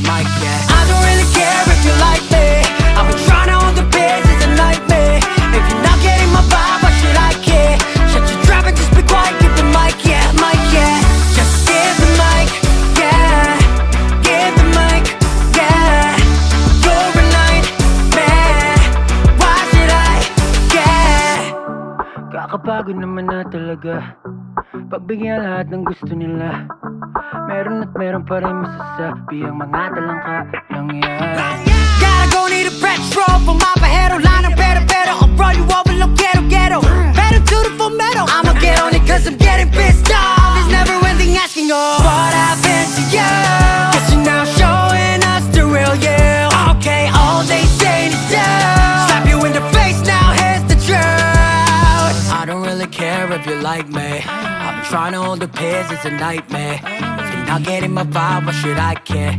mic, yeah. I don't really care if you like me. I've been trying to hold the pace, it's a nightmare. If you're not getting my vibe, why should I care? Shut your trap and just be quiet, give the mic, yeah, mic, yeah. Just give the mic, yeah. Give the mic, yeah. You're a nightmare. Why should I care? Kakapagod naman na talaga pagbigyan lahat ng gusto nila. Meron at meron pa rin masasabi ang mga talangka lang yan. Gotta go, need a petrol pumapahero lang ng pero I'll run you over, lo quiero Pedal to the full metal, I'ma get on it cause I'm getting pissed off. There's never ending asking, oh, what happened to you? Guess you're now showing us the real you. Okay, all they say is do. Slap you in the face, now here's the truth. I don't really care if you like me. I've been trying to hold the pace, it's a nightmare. If you're not getting my vibe, why should I care?